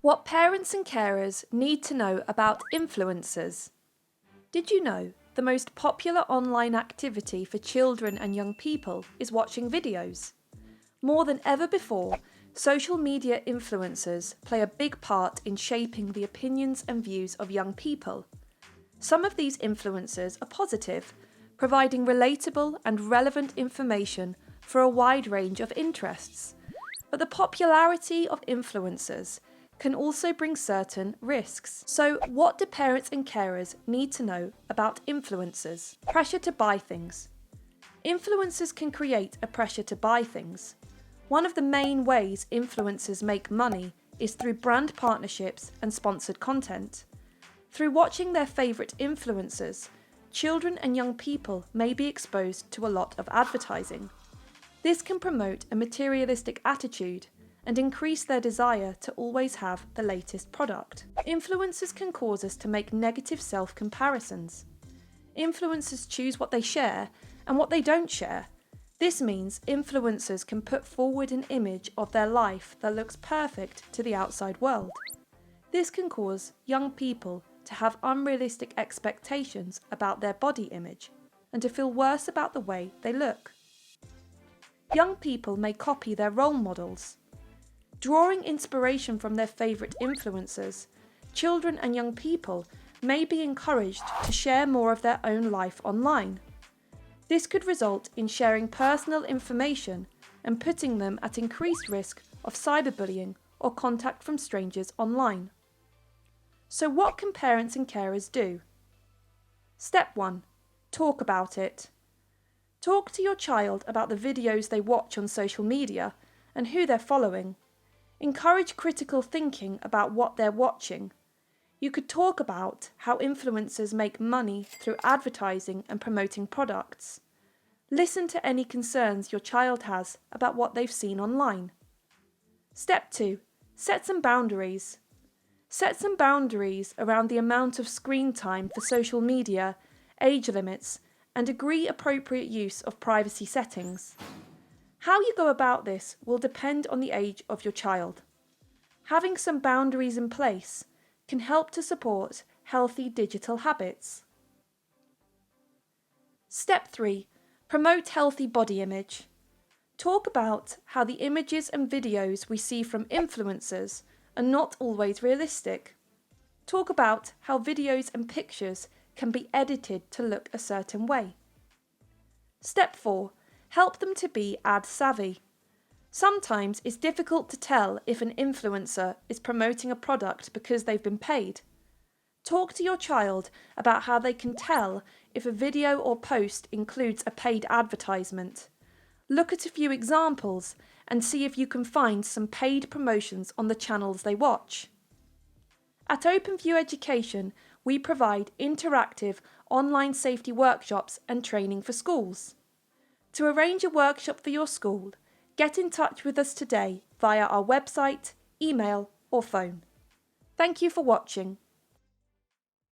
What parents and carers need to know about influencers. Did you know the most popular online activity for children and young people is watching videos? More than ever before, social media influencers play a big part in shaping the opinions and views of young people. Some of these influencers are positive, providing relatable and relevant information for a wide range of interests. But the popularity of influencers can also bring certain risks. So what do parents and carers need to know about influencers? Pressure to buy things. Influencers can create a pressure to buy things. One of the main ways influencers make money is through brand partnerships and sponsored content. Through watching their favourite influencers, children and young people may be exposed to a lot of advertising. This can promote a materialistic attitude and increase their desire to always have the latest product. Influencers can cause us to make negative self-comparisons. Influencers choose what they share and what they don't share. This means influencers can put forward an image of their life that looks perfect to the outside world. This can cause young people to have unrealistic expectations about their body image and to feel worse about the way they look. Young people may copy their role models. Drawing inspiration from their favourite influencers, children and young people may be encouraged to share more of their own life online. This could result in sharing personal information and putting them at increased risk of cyberbullying or contact from strangers online. So what can parents and carers do? Step 1. Talk about it. Talk to your child about the videos they watch on social media and who they're following. Encourage critical thinking about what they're watching. You could talk about how influencers make money through advertising and promoting products. Listen to any concerns your child has about what they've seen online. Step 2. Set some boundaries. Set some boundaries around the amount of screen time for social media, age limits, and agree appropriate use of privacy settings. How you go about this will depend on the age of your child. Having some boundaries in place can help to support healthy digital habits. Step 3. Promote healthy body image. Talk about how the images and videos we see from influencers are not always realistic. Talk about how videos and pictures can be edited to look a certain way. Step 4. Help them to be ad savvy. Sometimes it's difficult to tell if an influencer is promoting a product because they've been paid. Talk to your child about how they can tell if a video or post includes a paid advertisement. Look at a few examples and see if you can find some paid promotions on the channels they watch. At OpenView Education, we provide interactive online safety workshops and training for schools. To arrange a workshop for your school, get in touch with us today via our website, email or phone. Thank you for watching.